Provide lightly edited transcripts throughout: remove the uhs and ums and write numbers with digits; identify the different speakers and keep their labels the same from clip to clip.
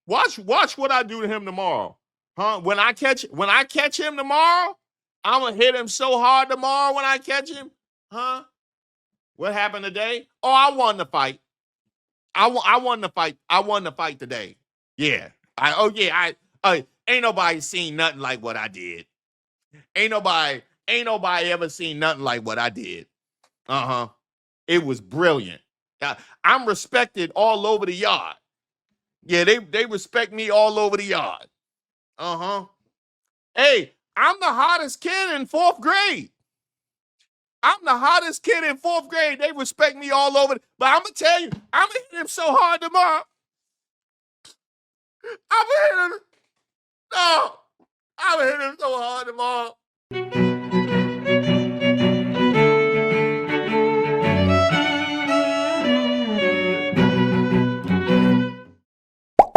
Speaker 1: Watch what I do to him tomorrow. Huh? When I catch him tomorrow, I'm gonna hit him so hard tomorrow when I catch him. Huh? What happened today? Oh, I won the fight. I won the fight. I won the fight today. Yeah. Ain't nobody seen nothing like what I did. Ain't nobody ever seen nothing like what I did. Uh-huh. It was brilliant. I'm respected all over the yard. Yeah, they respect me all over the yard. Uh-huh. Hey, I'm the hottest kid in 4th grade. I'm the hottest kid in 4th grade. They respect me all over. But I'm going to tell you, I'm going to hit him so hard tomorrow. I'm going to hit him. No. I'm going to hit him so hard tomorrow.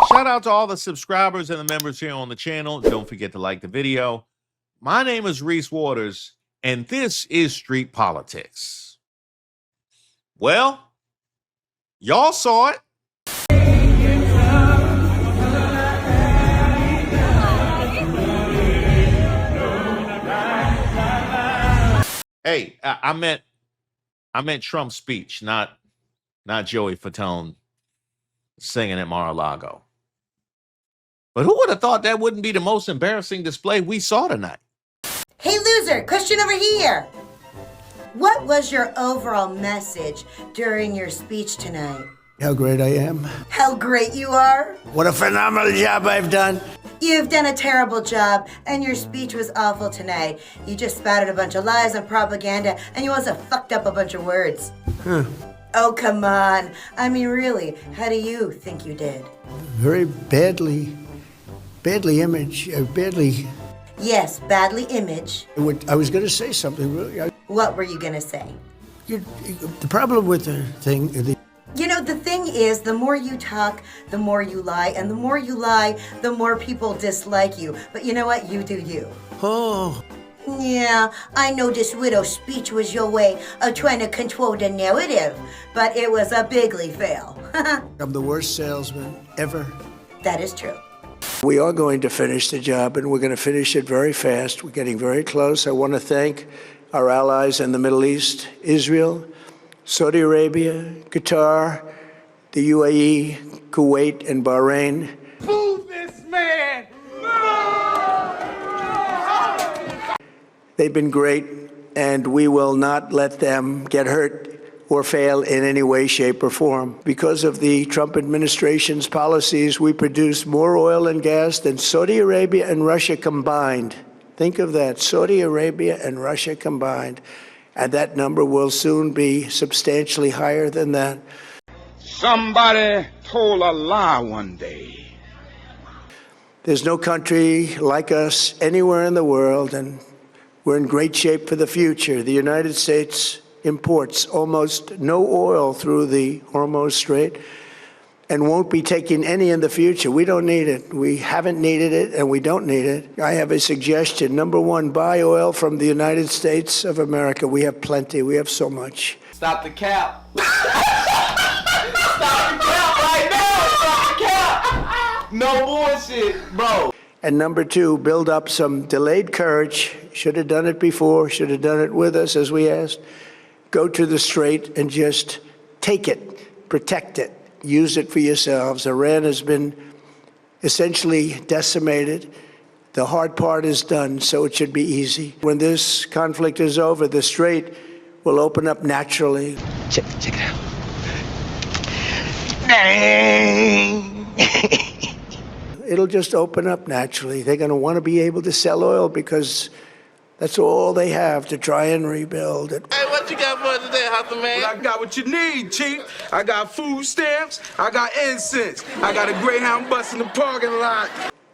Speaker 1: Shout out to all the subscribers and the members here on the channel. Don't forget to like the video. My name is Reese Waters, and this is Street Politics. Well, y'all saw it. Hey, I meant Trump's speech, not Joey Fatone singing at Mar-a-Lago. But who would have thought that wouldn't be the most embarrassing display we saw tonight?
Speaker 2: Hey, loser, question over here. What was your overall message during your speech tonight?
Speaker 3: How great I am.
Speaker 2: How great you are.
Speaker 3: What a phenomenal job I've done.
Speaker 2: You've done a terrible job, and your speech was awful tonight. You just spouted a bunch of lies and propaganda, and you also fucked up a bunch of words. Oh, come on. I mean, really, how do you think you did?
Speaker 3: Very badly image, badly.
Speaker 2: Yes, badly image.
Speaker 3: I was going to say something, really.
Speaker 2: What were you going to say?
Speaker 3: The problem with the thing...
Speaker 2: You know, the thing is, the more you talk, the more you lie, and the more you lie, the more people dislike you. But you know what? You do you.
Speaker 3: Oh.
Speaker 2: Yeah, I know this widow's speech was your way of trying to control the narrative, but it was a bigly fail.
Speaker 3: I'm the worst salesman ever.
Speaker 2: That is true.
Speaker 3: We are going to finish the job, and we're going to finish it very fast. We're getting very close. I want to thank our allies in the Middle East, Israel, Saudi Arabia, Qatar, the UAE, Kuwait, and Bahrain.
Speaker 1: Move this man!
Speaker 3: They've been great, and we will not let them get hurt or fail in any way, shape, or form. Because of the Trump administration's policies, we produce more oil and gas than Saudi Arabia and Russia combined. Think of that, Saudi Arabia and Russia combined. And that number will soon be substantially higher than that.
Speaker 4: Somebody told a lie one day.
Speaker 3: There's no country like us anywhere in the world, and we're in great shape for the future. The United States imports almost no oil through the Hormuz Strait and won't be taking any in the future. We don't need it. We haven't needed it, and we don't need it. I have a suggestion. Number one, buy oil from the United States of America. We have plenty. We have so much.
Speaker 5: Stop the cap. Stop the cap right now. Stop the cap. No bullshit, bro.
Speaker 3: And number two, build up some delayed courage. Should have done it before. Should have done it with us, as we asked. Go to the Strait and just take it. Protect it. Use it for yourselves. Iran has been essentially decimated. The hard part is done, so it should be easy. When this conflict is over, the Strait will open up naturally.
Speaker 5: Check it out.
Speaker 3: It'll just open up naturally. They're going to want to be able to sell oil because that's all they have to try and rebuild it.
Speaker 6: Hey, what you got for us today, Hustle Man?
Speaker 4: Well, I got what you need, Chief. I got food stamps. I got incense. I got a Greyhound bus in the parking lot.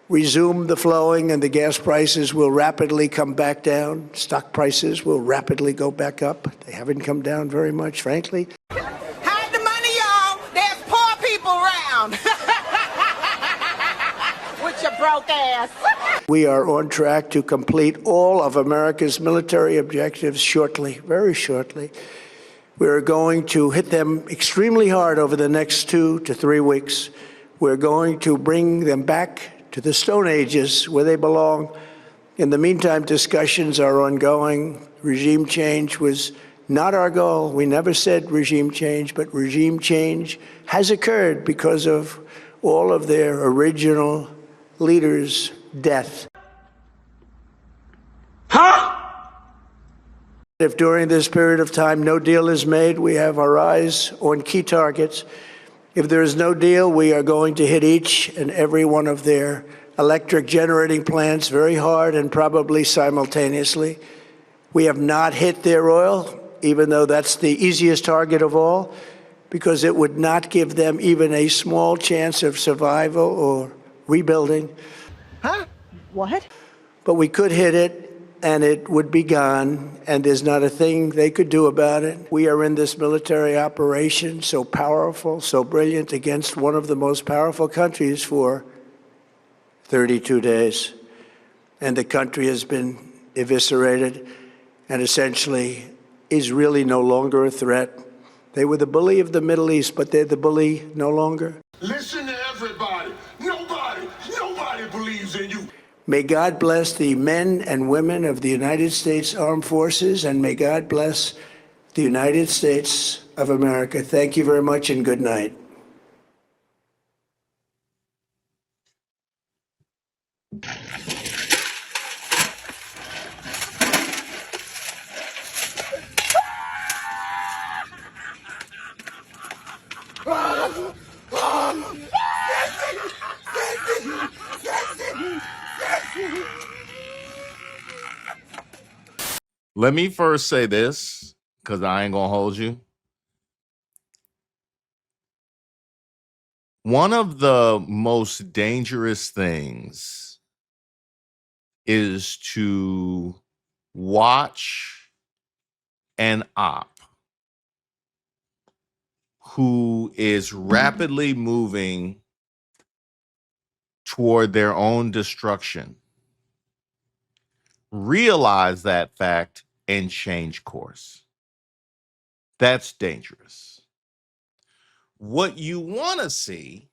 Speaker 3: Resume the flowing, and the gas prices will rapidly come back down. Stock prices will rapidly go back up. They haven't come down very much, frankly.
Speaker 7: Hide the money, y'all. There's poor people around. With your broke ass.
Speaker 3: We are on track to complete all of America's military objectives shortly, very shortly. We are going to hit them extremely hard over the next 2 to 3 weeks. We're going to bring them back to the Stone Ages where they belong. In the meantime, discussions are ongoing. Regime change was not our goal. We never said regime change, but regime change has occurred because of all of their original leaders' death. If during this period of time no deal is made, we have our eyes on key targets. If there is no deal, we are going to hit each and every one of their electric generating plants very hard and probably simultaneously. We have not hit their oil, even though that's the easiest target of all, because it would not give them even a small chance of survival or rebuilding.
Speaker 7: Huh? What?
Speaker 3: But we could hit it, and it would be gone, and there's not a thing they could do about it. We are in this military operation, so powerful, so brilliant, against one of the most powerful countries for 32 days. And the country has been eviscerated and essentially is really no longer a threat. They were the bully of the Middle East, but they're the bully no longer.
Speaker 8: Listen to everybody. Nobody believes in you.
Speaker 3: May God bless the men and women of the United States Armed Forces, and may God bless the United States of America. Thank you very much, and good night.
Speaker 1: Let me first say this, because I ain't going to hold you. One of the most dangerous things is to watch an op who is rapidly moving toward their own destruction, realize that fact and change course. That's dangerous. What you want to see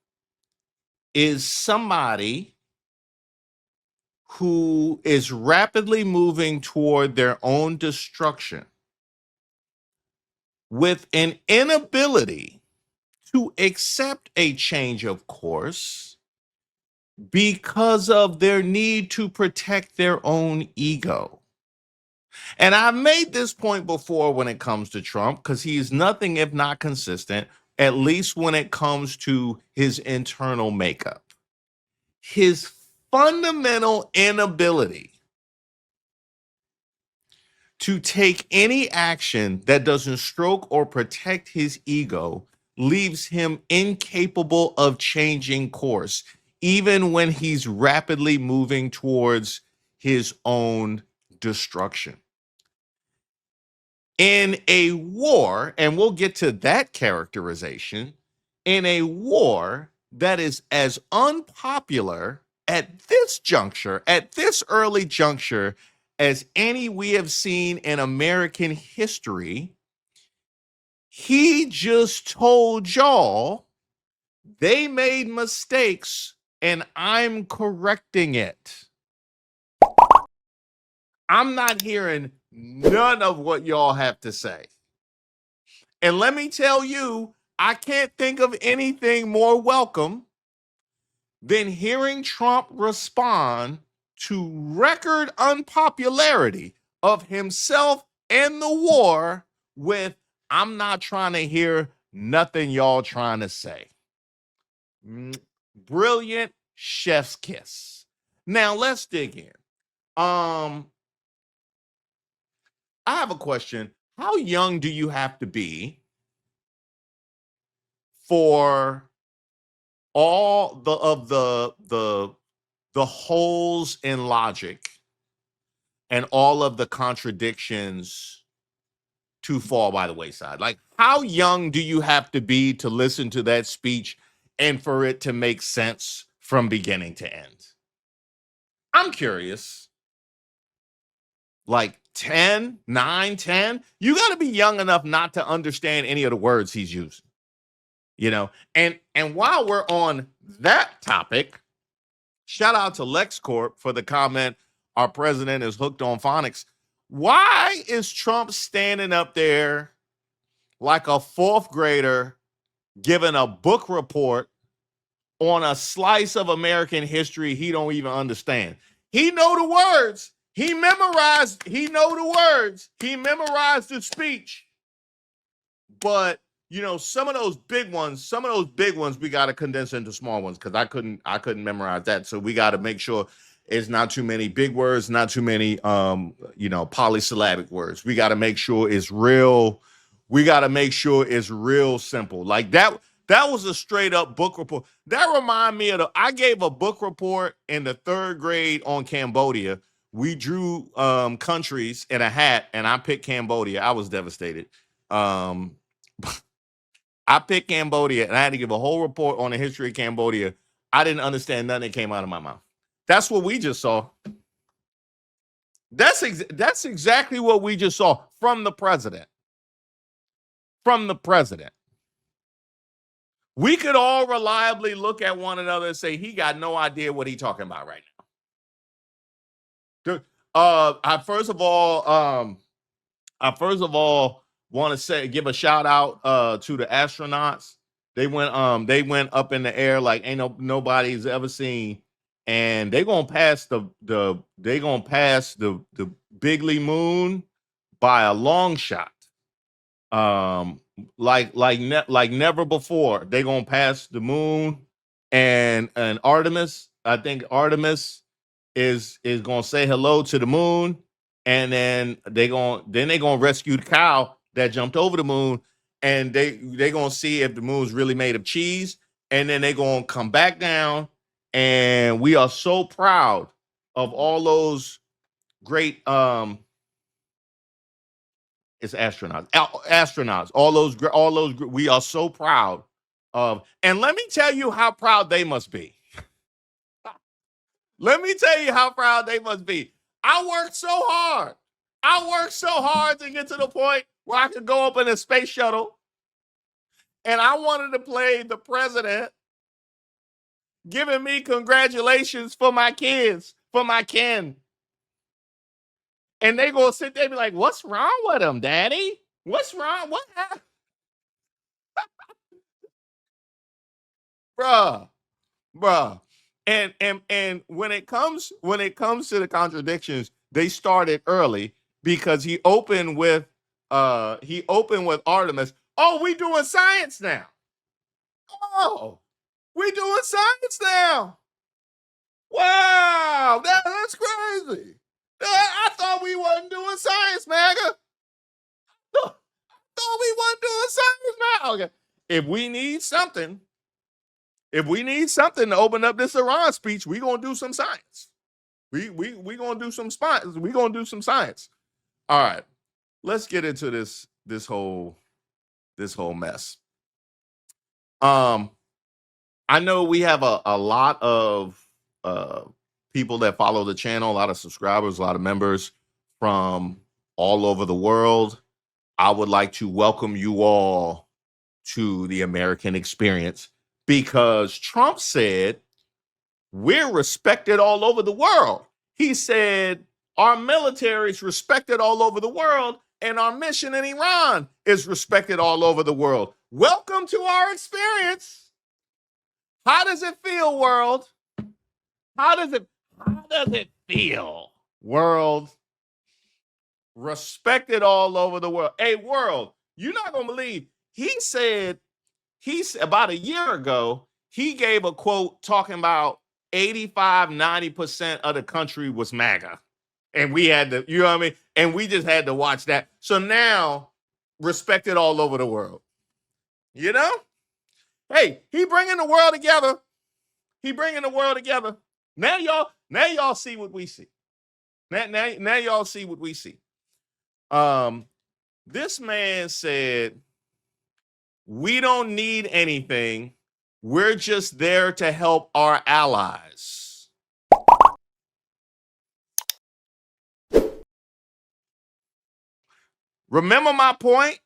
Speaker 1: is somebody who is rapidly moving toward their own destruction with an inability to accept a change of course because of their need to protect their own ego. And I've made this point before when it comes to Trump, because he's nothing if not consistent, at least when it comes to his internal makeup. His fundamental inability to take any action that doesn't stroke or protect his ego leaves him incapable of changing course, even when he's rapidly moving towards his own destruction. In a war, and we'll get to that characterization, in a war that is as unpopular at this juncture, at this early juncture, as any we have seen in American history, he just told y'all they made mistakes and I'm correcting it. I'm not hearing none of what y'all have to say. And let me tell you, I can't think of anything more welcome than hearing Trump respond to record unpopularity of himself and the war with, I'm not trying to hear nothing y'all trying to say. Brilliant chef's kiss. Now let's dig in. I have a question. How young do you have to be for all the holes in logic and all of the contradictions to fall by the wayside? Like, how young do you have to be to listen to that speech and for it to make sense from beginning to end? I'm curious. Like 10, 9, 10? You got to be young enough not to understand any of the words he's using. You know, and while we're on that topic, shout out to LexCorp for the comment, our president is hooked on phonics. Why is Trump standing up there like a fourth grader giving a book report on a slice of American history he don't even understand? He know the words. He know the words. He memorized the speech. But you know, some of those big ones, we got to condense into small ones because I couldn't memorize that. So we got to make sure it's not too many big words, not too many polysyllabic words. We got to make sure it's real. We got to make sure it's real simple. Like that was a straight up book report. That remind me of I gave a book report in the 3rd grade on Cambodia. We drew countries in a hat and I picked Cambodia. I was devastated. I picked Cambodia and I had to give a whole report on the history of Cambodia. I didn't understand nothing that came out of my mouth. That's what we just saw. That's exactly what we just saw from the president. From the president. We could all reliably look at one another and say he got no idea what he's talking about right now. I first of all want to give a shout out to the astronauts. They went up in the air like nobody's ever seen, and they gonna pass the Bigly Moon by a long shot. Like never before. They gonna pass the moon, and Artemis. I think Artemis is gonna say hello to the moon. And then they gonna rescue the cow that jumped over the moon, and they gonna see if the moon's really made of cheese, and then they gonna come back down. And we are so proud of all those great it's astronauts, all those we are so proud of. And let me tell you how proud they must be. Let me tell you how proud they must be. I worked so hard to get to the point where I could go up in a space shuttle, and I wanted to play the president giving me congratulations for my kids, for my kin. And they gonna sit there and be like, "What's wrong with him, Daddy? What's wrong? What happened?" Bruh. And when it comes to the contradictions, they started early because he opened with Artemis. Oh, we doing science now. Oh, we doing science now. Wow, that's crazy. I thought we wasn't doing science, MAGA. Thought we wasn't doing science now. Okay. If we need something to open up this Iran speech, we gonna do some science. We gonna do some science. We gonna do some science. All right, let's get into this whole mess. I know we have a lot of people that follow the channel, a lot of subscribers, a lot of members from all over the world. I would like to welcome you all to the American experience because Trump said we're respected all over the world. He said our military is respected all over the world and our mission in Iran is respected all over the world. Welcome to our experience. How does it feel, world? How does it feel, world? Respected all over the world. Hey, world, you're not gonna believe he's about a year ago, he gave a quote talking about 85-90% of the country was MAGA. And we had to, you know what I mean? And we just had to watch that. So now, respected all over the world. You know? Hey, he bringing the world together. Now y'all see what we see. Now y'all see what we see. This man said, we don't need anything. We're just there to help our allies. Remember my point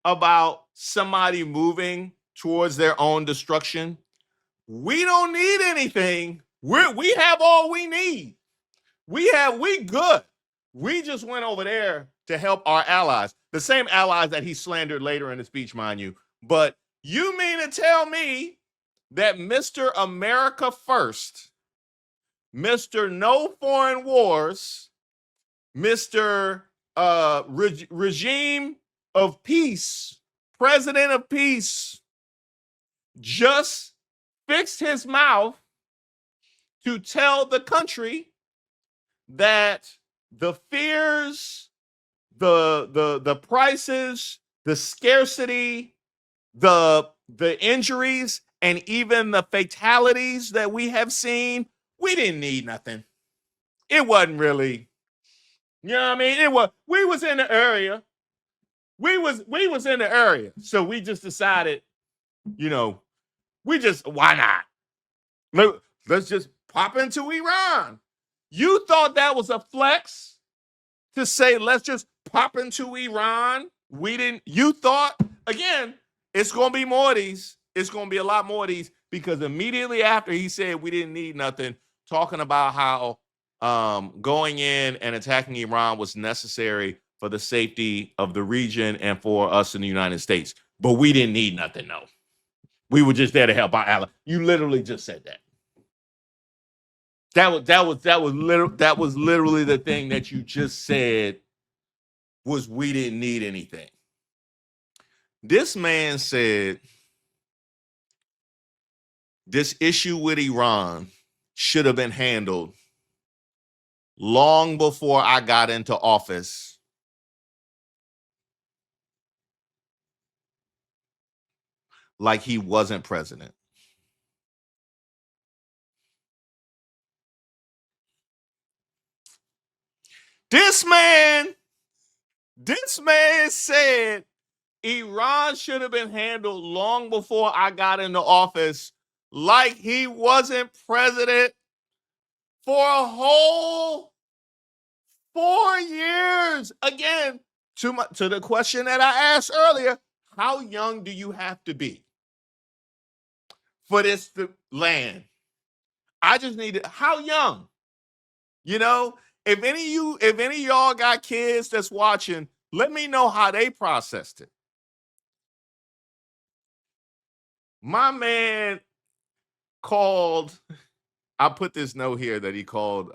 Speaker 1: about somebody moving towards their own destruction, we don't need anything. We have all we need. We good. We just went over there to help our allies, the same allies that he slandered later in the speech, mind you. But you mean to tell me that Mr. America First, Mr. No Foreign Wars, Mr. Regime of Peace, President of Peace, just fixed his mouth to tell the country that the fears, the prices, the scarcity, the injuries, and even the fatalities that we have seen, we didn't need nothing. It wasn't really, you know what I mean? We was in the area. We was in the area. So we just decided, why not? Let's just pop into Iran. You thought that was a flex to say, let's just pop into Iran? You thought, again, it's going to be more of these. It's going to be a lot more of these, because immediately after he said we didn't need nothing, talking about how going in and attacking Iran was necessary for the safety of the region and for us in the United States. But we didn't need nothing, no. We were just there to help our ally. You literally just said that. That was literally the thing that you just said, was we didn't need anything. This man said this issue with Iran should have been handled long before I got into office. Like he wasn't president. This man said Iran should have been handled long before I got into office, like he wasn't president for a whole 4 years. Again, to the question that I asked earlier, how young do you have to be for this to land? I just need to, how young? If any of y'all got kids that's watching, let me know how they processed it. My man called, I put this note here that he called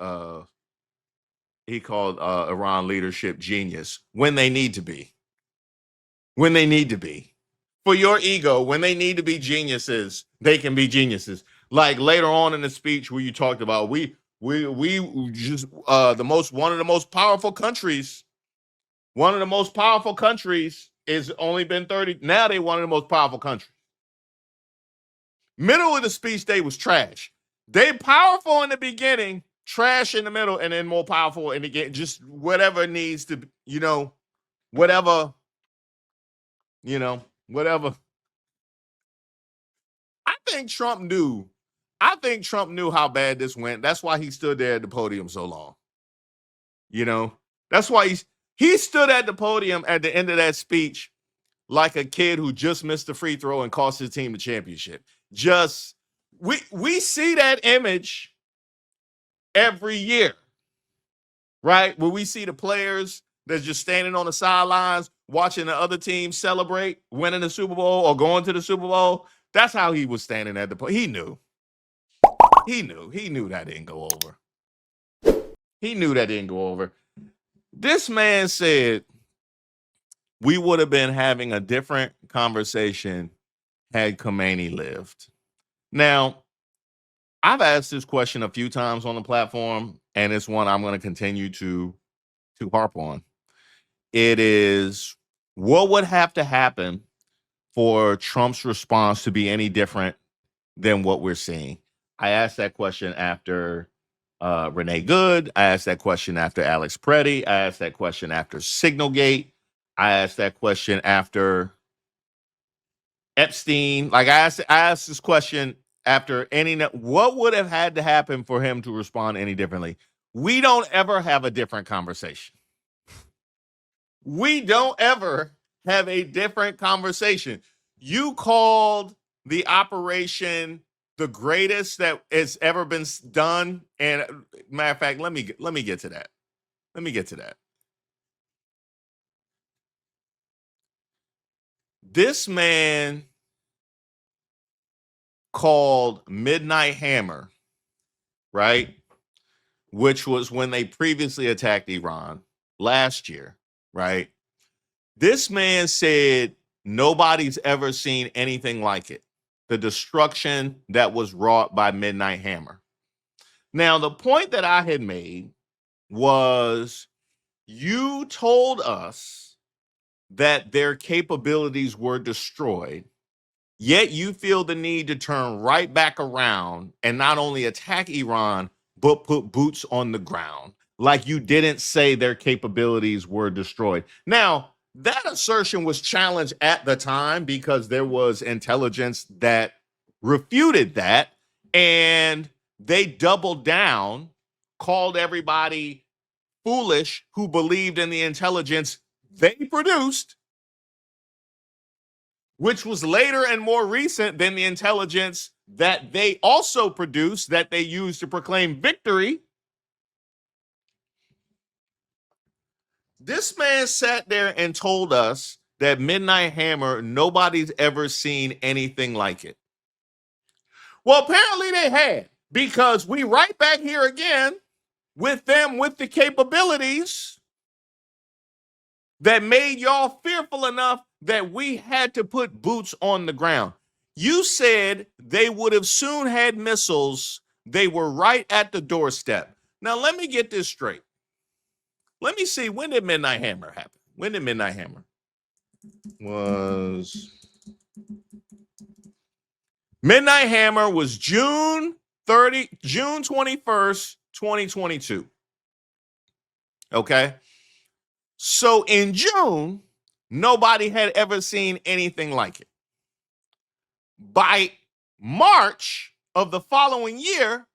Speaker 1: Iran leadership genius when they need to be. When they need to be. For your ego, when they need to be geniuses, they can be geniuses. Like later on in the speech where you talked about we just one of the most powerful countries. One of the most powerful countries is only been 30. Now they one of the most powerful countries. Middle of the speech, they was trash. They powerful in the beginning, trash in the middle, and then more powerful in the game. Just whatever needs to, whatever. I think Trump knew how bad this went. That's why he stood there at the podium so long. That's why he stood at the podium at the end of that speech like a kid who just missed the free throw and cost his team the championship. We see that image every year, right? Where we see the players that's just standing on the sidelines watching the other team celebrate winning the Super Bowl or going to the Super Bowl. That's how he was standing at the podium. He knew that didn't go over. This man said we would have been having a different conversation had Khomeini lived. Now, I've asked this question a few times on the platform, and it's one I'm going to continue to harp on. It is, what would have to happen for Trump's response to be any different than what we're seeing? I asked that question after Renee Good. I asked that question after Alex Preddy. I asked that question after Signalgate. I asked that question after Epstein. Like I asked this question after what would have had to happen for him to respond any differently? We don't ever have a different conversation. We don't ever have a different conversation. You called the operation the greatest that has ever been done. And matter of fact, let me get to that. Let me get to that. This man called Midnight Hammer, right? Which was when they previously attacked Iran last year, right? This man said nobody's ever seen anything like it. The destruction that was wrought by Midnight Hammer. Now, the point that I had made was you told us that their capabilities were destroyed, yet you feel the need to turn right back around and not only attack Iran, but put boots on the ground. Like you didn't say their capabilities were destroyed. Now, that assertion was challenged at the time because there was intelligence that refuted that, and they doubled down, called everybody foolish who believed in the intelligence they produced, which was later and more recent than the intelligence that they also produced that they used to proclaim victory. This man sat there and told us that Midnight Hammer, nobody's ever seen anything like it. Well, apparently they had, because we right back here again with them with the capabilities that made y'all fearful enough that we had to put boots on the ground. You said they would have soon had missiles. They were right at the doorstep. Now, let me get this straight. Let me see, when did Midnight Hammer happen? When did Midnight Hammer? Midnight Hammer was June 21st, 2022. Okay? So in June, nobody had ever seen anything like it. By March of the following year,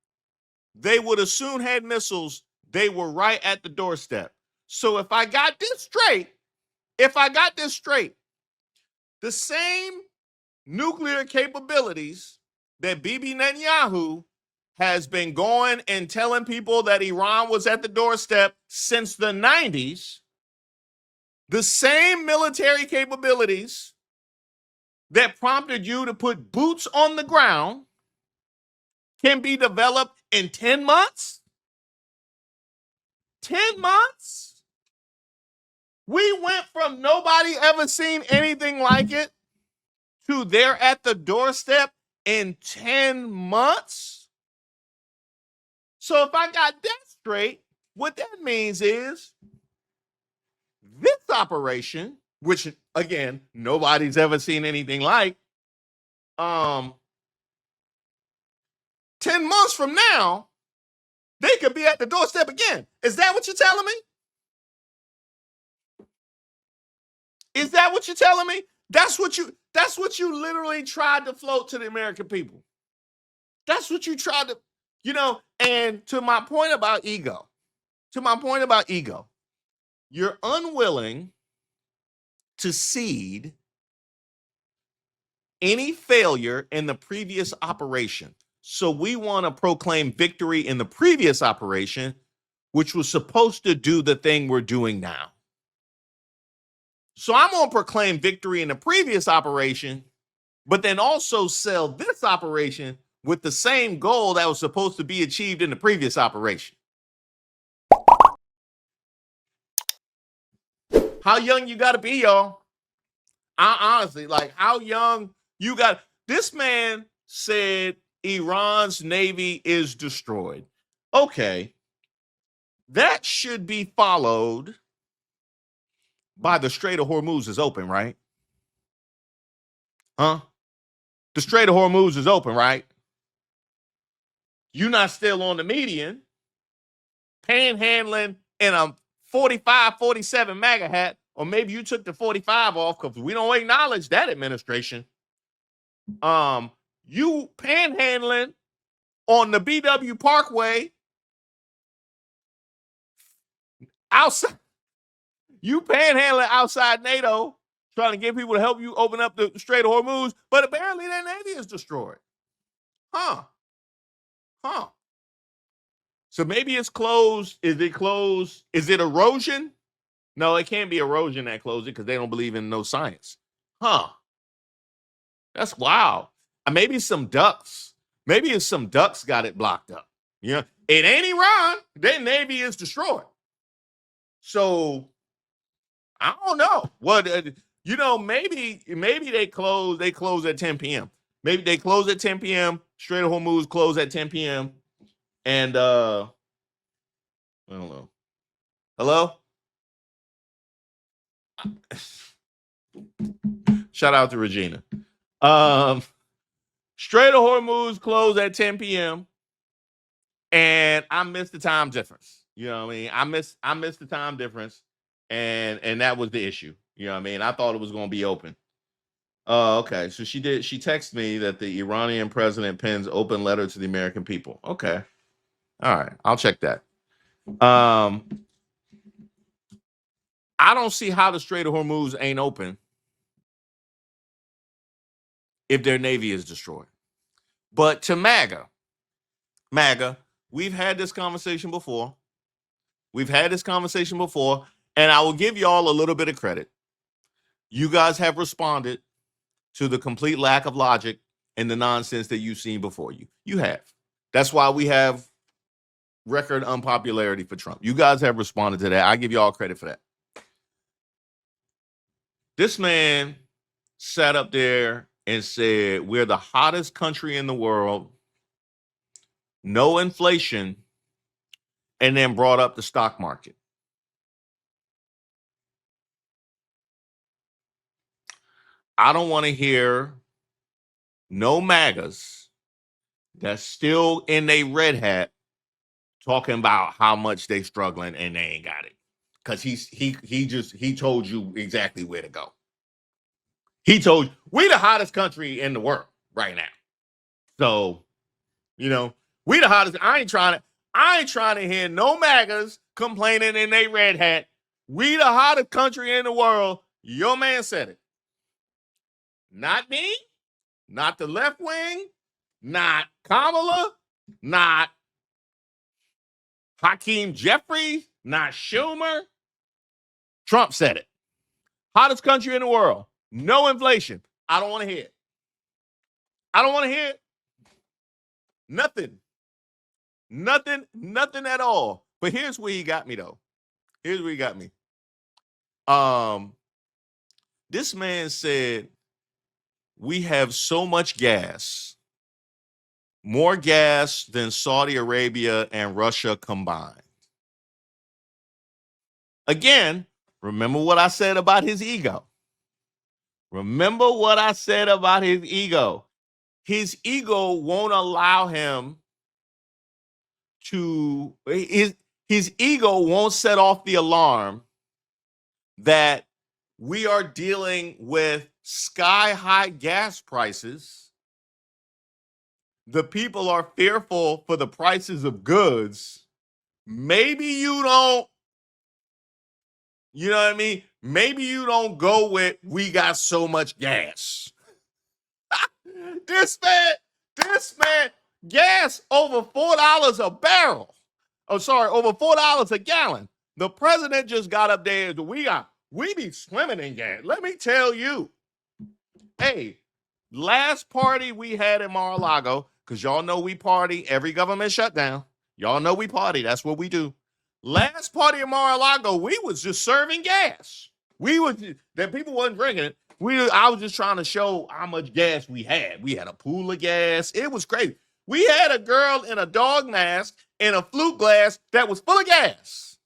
Speaker 1: they would have soon had missiles. They were right at the doorstep. So if I got this straight, the same nuclear capabilities that Bibi Netanyahu has been going and telling people that Iran was at the doorstep since the 90s, the same military capabilities that prompted you to put boots on the ground can be developed in 10 months? 10 months? We went from nobody ever seen anything like it to they're at the doorstep in 10 months? So if I got that straight, what that means is this operation, which again, nobody's ever seen anything like, 10 months from now, they could be at the doorstep again. Is that what you're telling me? Is that what you're telling me? That's what you literally tried to float to the American people. That's what you tried to, and to my point about ego, you're unwilling to cede any failure in the previous operation. So we want to proclaim victory in the previous operation, which was supposed to do the thing we're doing now. So I'm going to proclaim victory in the previous operation, but then also sell this operation with the same goal that was supposed to be achieved in the previous operation. How young you got to be, y'all? Honestly, like how young you got. This man said Iran's navy is destroyed. Okay. That should be followed by the Strait of Hormuz is open, right? Huh? The Strait of Hormuz is open, right? You're not still on the median, panhandling in a 45, 47 MAGA hat, or maybe you took the 45 off because we don't acknowledge that administration. You panhandling on the BW Parkway outside. You panhandling outside NATO, trying to get people to help you open up the Strait of Hormuz, but apparently their Navy is destroyed. Huh. So maybe it's closed. Is it closed? Is it erosion? No, it can't be erosion that closed it because they don't believe in no science. Huh. That's wild. Maybe some ducks. Maybe it's some ducks got it blocked up. Yeah. It ain't Iran. Their Navy is destroyed. So I don't know. What maybe they close at 10 p.m. Maybe they close at 10 p.m. Strait of Hormuz close at 10 p.m. And I don't know. Hello? Shout out to Regina. Strait of Hormuz closed at 10 p.m. and I missed the time difference. You know what I mean? I missed the time difference, and that was the issue. You know what I mean? I thought it was going to be open. Okay. So she texted me that the Iranian president pens open letter to the American people. Okay. All right. I'll check that. I don't see how the Strait of Hormuz ain't open if their Navy is destroyed. But to MAGA, we've had this conversation before. And I will give y'all a little bit of credit. You guys have responded to the complete lack of logic and the nonsense that you've seen before you. You have. That's why we have record unpopularity for Trump. You guys have responded to that. I give y'all credit for that. This man sat up there and said, we're the hottest country in the world, no inflation, and then brought up the stock market. I don't want to hear no MAGAs that's still in a red hat talking about how much they struggling and they ain't got it. Because he told you exactly where to go. He told you we the hottest country in the world right now. So, we the hottest. I ain't trying to hear no MAGAs complaining in a red hat. We the hottest country in the world. Your man said it. Not me, not the left wing, not Kamala, not Hakeem Jeffries, not Schumer. Trump said it. Hottest country in the world. No inflation. I don't want to hear it. I don't want to hear it. Nothing at all. But here's where he got me, though. This man said, we have so much gas, more gas than Saudi Arabia and Russia combined. Again, remember what I said about his ego. His ego won't allow him to, his ego won't set off the alarm that we are dealing with sky-high gas prices. The people are fearful for the prices of goods. Maybe you don't, you know what I mean? Maybe you don't go with, we got so much gas. This man, gas over $4 a barrel. Oh, sorry, over $4 a gallon. The president just got up there. We be swimming in gas. Let me tell you. Hey, last party we had in Mar-a-Lago, because y'all know we party every government shutdown. Y'all know we party. That's what we do. Last party in Mar-a-Lago, we was just serving gas. That people wasn't drinking it. I was just trying to show how much gas we had. We had a pool of gas. It was crazy. We had a girl in a dog mask and a flute glass that was full of gas.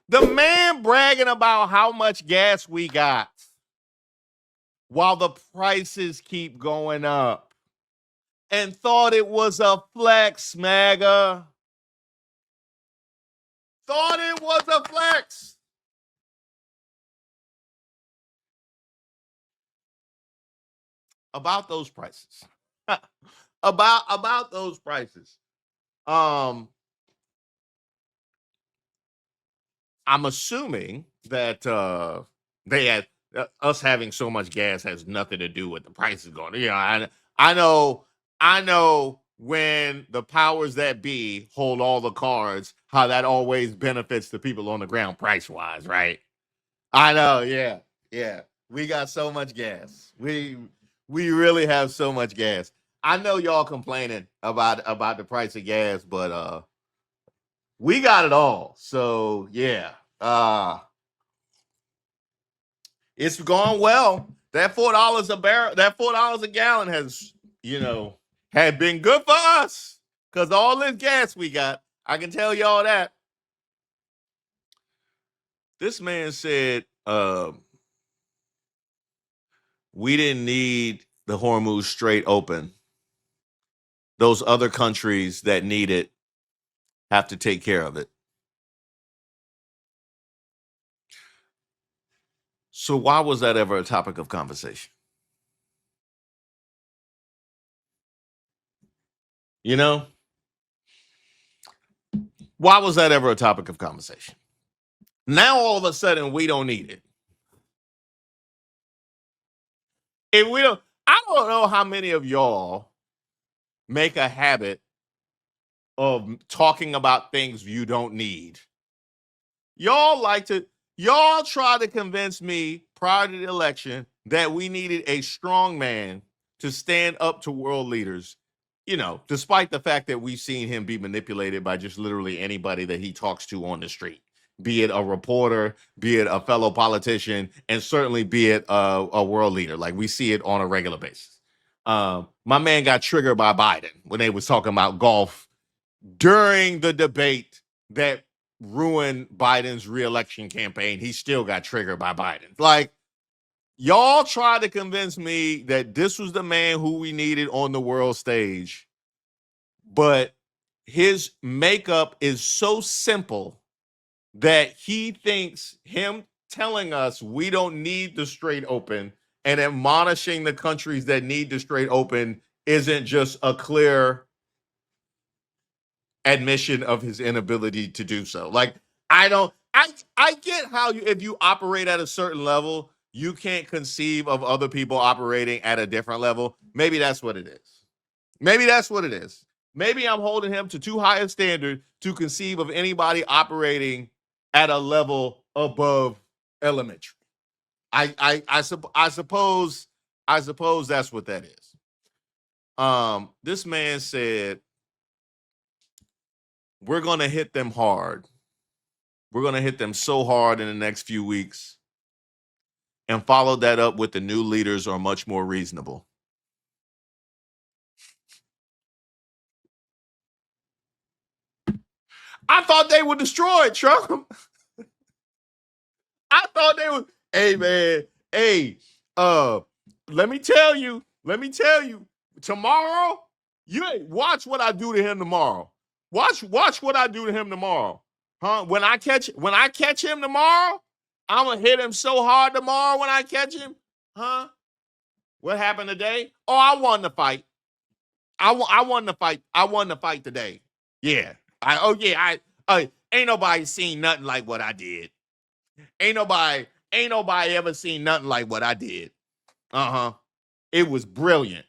Speaker 1: The man bragging about how much gas we got while the prices keep going up and thought it was a flex, MAGA. Thought it was a flex. About those prices. about those prices. I'm assuming that they had us having so much gas has nothing to do with the prices going. I know when the powers that be hold all the cards, how that always benefits the people on the ground price wise, right? I know, yeah. We got so much gas. We really have so much gas. I know y'all complaining about the price of gas, but we got it all. So yeah. It's gone well. That $4 a barrel, that $4 a gallon has, had been good for us. Cause all this gas we got. I can tell y'all that. This man said we didn't need the Hormuz Strait open. Those other countries that need it have to take care of it. So why was that ever a topic of conversation? You know? Why was that ever a topic of conversation? Now all of a sudden we don't need it. If we don't, I don't know how many of y'all make a habit of talking about things you don't need. Y'all try to convince me prior to the election that we needed a strong man to stand up to world leaders, despite the fact that we've seen him be manipulated by just literally anybody that he talks to on the street, be it a reporter, be it a fellow politician, and certainly be it a world leader. Like we see it on a regular basis. My man got triggered by Biden when they was talking about golf during the debate that ruined Biden's reelection campaign. He still got triggered by Biden. Like, y'all tried to convince me that this was the man who we needed on the world stage, but his makeup is so simple that he thinks him telling us we don't need the Strait open and admonishing the countries that need the Strait open isn't just a clear admission of his inability to do so. Like, I get how if you operate at a certain level, you can't conceive of other people operating at a different level. Maybe that's what it is. Maybe I'm holding him to too high a standard to conceive of anybody operating at a level above elementary. I suppose that's what that is. This man said, we're going to hit them hard. We're going to hit them so hard in the next few weeks, and follow that up with the new leaders are much more reasonable. I thought they were destroyed, Trump. I thought they were. Hey, man. Hey, let me tell you. Tomorrow, watch what I do to him tomorrow. Watch what I do to him tomorrow. Huh? When I catch him tomorrow, I'm gonna hit him so hard tomorrow when I catch him. Huh? What happened today? Oh, I won the fight. I won the fight. I won the fight today. Yeah. Ain't nobody seen nothing like what I did. Ain't nobody ever seen nothing like what I did. Uh-huh. It was brilliant.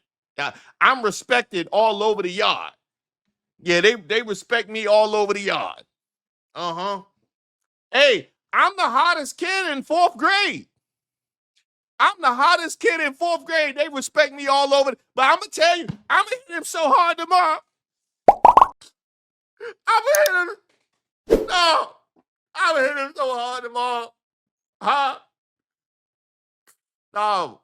Speaker 1: I'm respected all over the yard. Yeah, they respect me all over the yard. Uh-huh. Hey, I'm the hottest kid in 4th grade. They respect me all over. But I'm going to tell you, I'm going to hit him so hard tomorrow. I'm going to hit him. No. I'm going to hit him so hard tomorrow. Huh? No.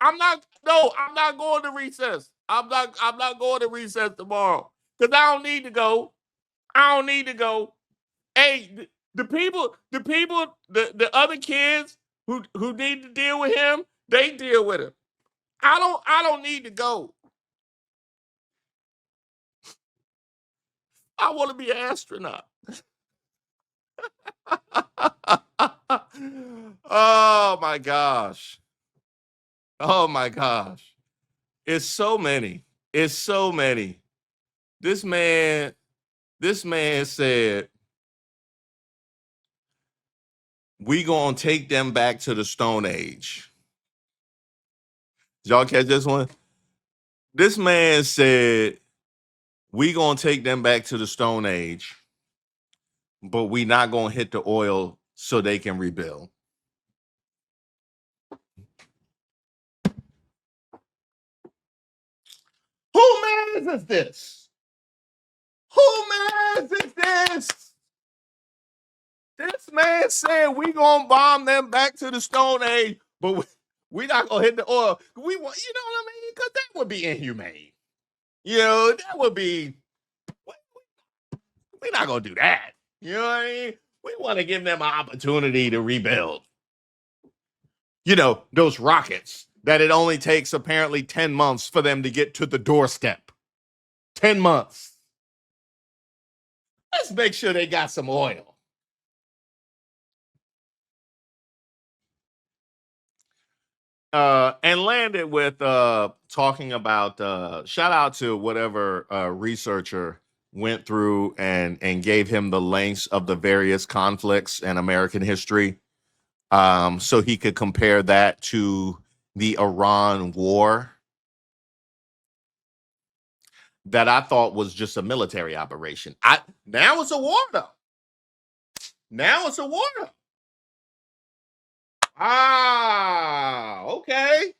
Speaker 1: I'm not going to recess. I'm not going to recess tomorrow. Because I don't need to go. Hey, the other kids who need to deal with him, they deal with him. I don't need to go. I want to be an astronaut. Oh my gosh. It's so many. This man said We gonna take them back to the Stone Age. Did y'all catch this one? This man said, we gonna take them back to the Stone Age, but we not gonna hit the oil so they can rebuild. Who man's is this? Who man's is this? This man said we gonna bomb them back to the Stone Age, but we not gonna hit the oil. We want, you know what I mean? Because that would be inhumane. You know, that would be. We're not gonna do that. You know what I mean? We want to give them an opportunity to rebuild. You know, those rockets that it only takes apparently 10 months for them to get to the doorstep. 10 months. Let's make sure they got some oil. And landed with talking about shout out to whatever researcher went through and gave him the lengths of the various conflicts in American history, so he could compare that to the Iran war that I thought was just a military operation. Now it's a war though. Now it's a war though. Ah, okay.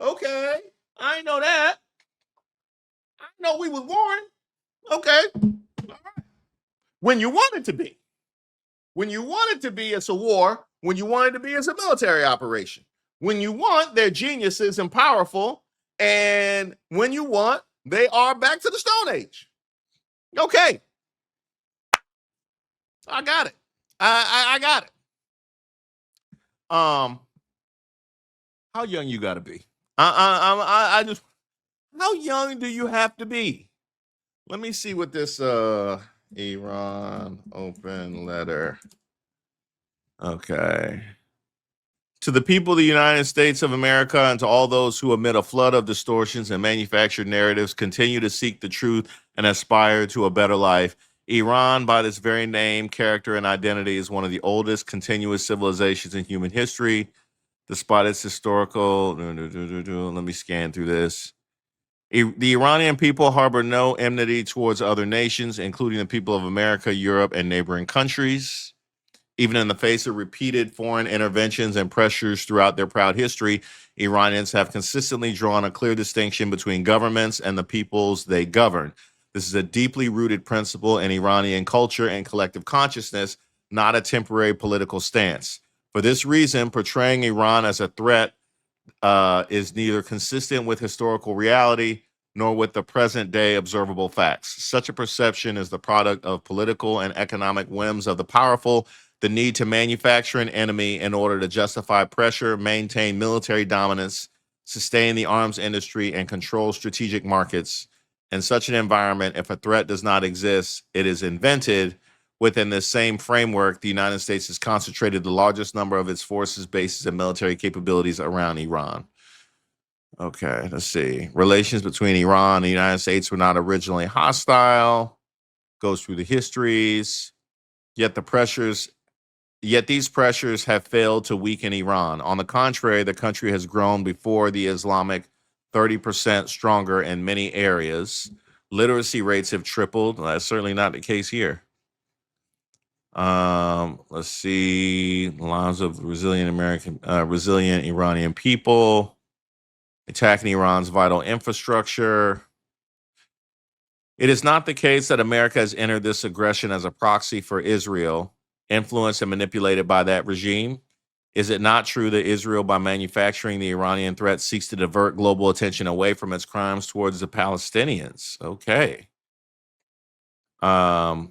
Speaker 1: Okay. I ain't know that. I know we was warring. Okay. All right. When you want it to be. When you want it to be, it's a war. When you want it to be, it's a military operation. When you want, they're geniuses and powerful. And when you want, they are back to the Stone Age. Okay. I got it. I got it. How young you gotta be? I just, how young do you have to be? Let me see what this Iran open letter. Okay. To the people of the United States of America and to all those who amid a flood of distortions and manufactured narratives continue to seek the truth and aspire to a better life, Iran, by this very name, character, and identity, is one of the oldest continuous civilizations in human history. Despite its historical, let me scan through this. The Iranian people harbor no enmity towards other nations, including the people of America, Europe, and neighboring countries. Even in the face of repeated foreign interventions and pressures throughout their proud history, Iranians have consistently drawn a clear distinction between governments and the peoples they govern. This is a deeply rooted principle in Iranian culture and collective consciousness, not a temporary political stance. For this reason, portraying Iran as a threat is neither consistent with historical reality nor with the present day observable facts. Such a perception is the product of political and economic whims of the powerful, the need to manufacture an enemy in order to justify pressure, maintain military dominance, sustain the arms industry, and control strategic markets. In such an environment, if a threat does not exist, it is invented. Within this same framework, the United States has concentrated the largest number of its forces, bases, and military capabilities around Iran. Okay, let's see. Relations between Iran and the United States were not originally hostile. Goes through the histories. Yet these pressures have failed to weaken Iran. On the contrary, the country has grown before the Islamic 30% stronger in many areas. Literacy rates have tripled. That's certainly not the case here. Let's see. Lives of resilient Iranian people. Attacking Iran's vital infrastructure. It is not the case that America has entered this aggression as a proxy for Israel, influenced and manipulated by that regime. Is it not true that Israel, by manufacturing the Iranian threat, seeks to divert global attention away from its crimes towards the Palestinians? Okay. I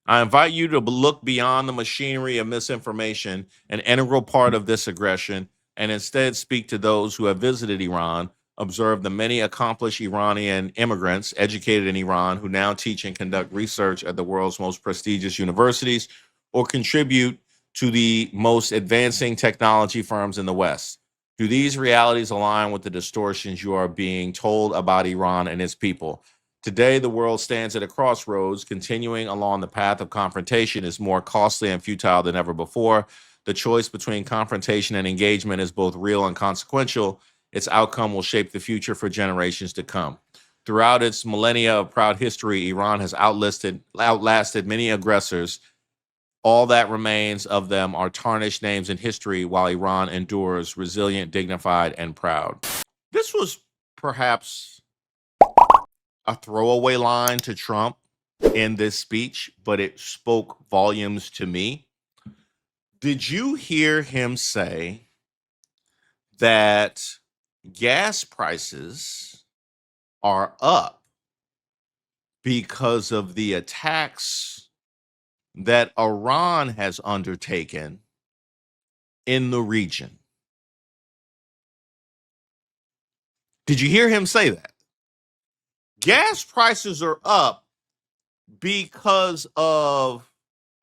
Speaker 1: invite you to look beyond the machinery of misinformation, an integral part of this aggression, and instead speak to those who have visited Iran, observe the many accomplished Iranian immigrants educated in Iran who now teach and conduct research at the world's most prestigious universities or contribute to the most advancing technology firms in the West. Do these realities align with the distortions you are being told about Iran and its people? Today, the world stands at a crossroads. Continuing along the path of confrontation is more costly and futile than ever before. The choice between confrontation and engagement is both real and consequential. Its outcome will shape the future for generations to come. Throughout its millennia of proud history, Iran has outlasted many aggressors. All that remains of them are tarnished names in history, while Iran endures resilient, dignified, and proud. This was perhaps a throwaway line to Trump in this speech, but it spoke volumes to me. Did you hear him say that gas prices are up because of the attacks that Iran has undertaken in the region? Did you hear him say that? Gas prices are up because of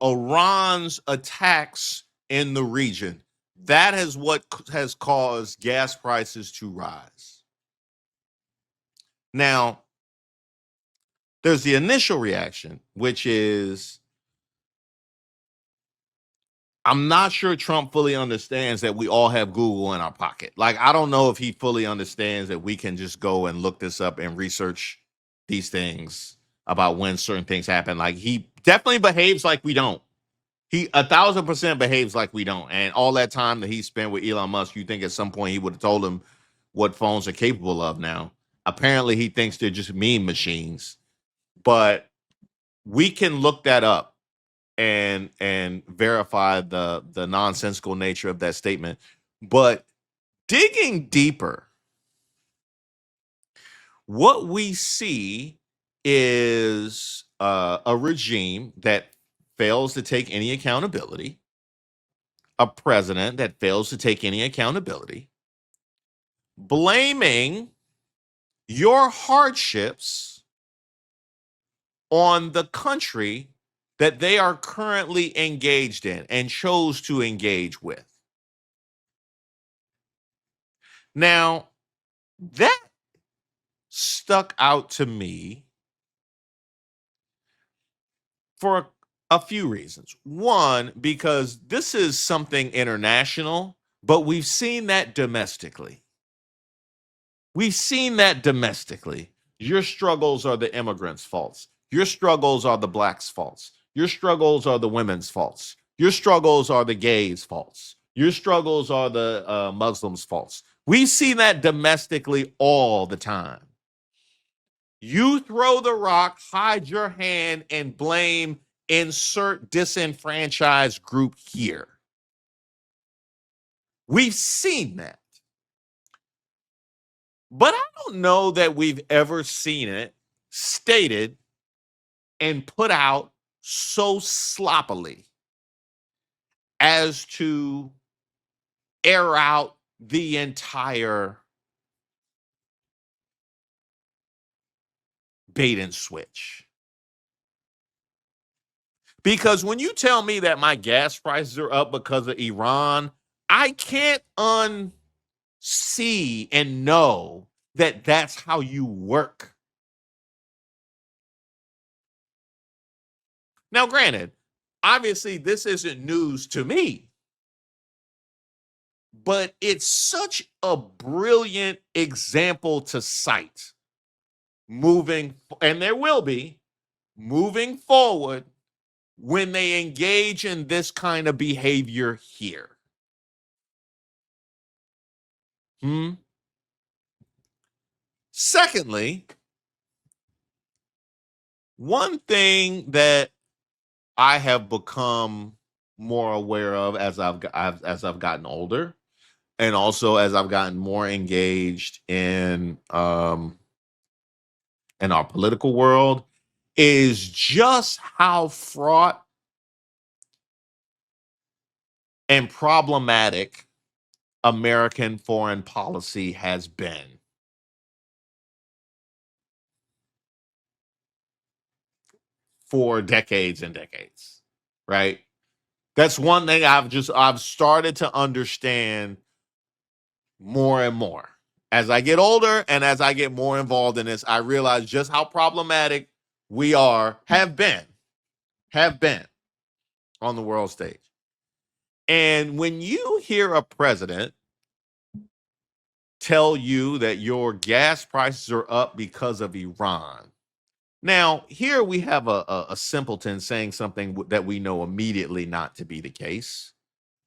Speaker 1: Iran's attacks in the region. That is what has caused gas prices to rise. Now, there's the initial reaction, which is, I'm not sure Trump fully understands that we all have Google in our pocket. Like, I don't know if he fully understands that we can just go and look this up and research these things about when certain things happen. Like, he definitely behaves like we don't. He 1,000% behaves like we don't. And all that time that he spent with Elon Musk, you think at some point he would have told him what phones are capable of now. Apparently, he thinks they're just meme machines. But we can look that up and verify the nonsensical nature of that statement. But digging deeper, what we see is a regime that fails to take any accountability, a president that fails to take any accountability, blaming your hardships on the country that they are currently engaged in and chose to engage with. Now, that stuck out to me for a few reasons. One, because this is something international, but we've seen that domestically. We've seen that domestically. Your struggles are the immigrants' faults. Your struggles are the blacks' faults. Your struggles are the women's faults. Your struggles are the gays' faults. Your struggles are the Muslims' faults. We've seen that domestically all the time. You throw the rock, hide your hand, and blame insert disenfranchised group here. We've seen that. But I don't know that we've ever seen it stated and put out so sloppily as to air out the entire bait and switch. Because when you tell me that my gas prices are up because of Iran, I can't unsee and know that that's how you work. Now, granted, obviously this isn't news to me, but it's such a brilliant example to cite moving, and there will be, moving forward when they engage in this kind of behavior here. Secondly, one thing that I have become more aware of as I've gotten older, and also as I've gotten more engaged in our political world, is just how fraught and problematic American foreign policy has been. For decades and decades, right? That's one thing I've started to understand more and more. As I get older and as I get more involved in this, I realize just how problematic we have been on the world stage. And when you hear a president tell you that your gas prices are up because of Iran, now here we have a simpleton saying something that we know immediately not to be the case,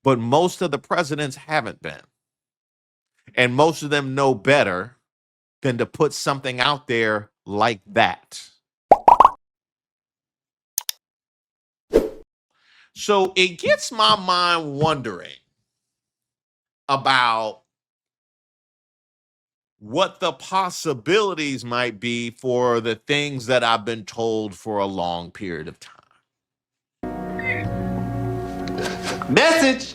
Speaker 1: but most of the presidents haven't been. And most of them know better than to put something out there like that. So it gets my mind wondering about what the possibilities might be for the things that I've been told for a long period of time.
Speaker 5: Message.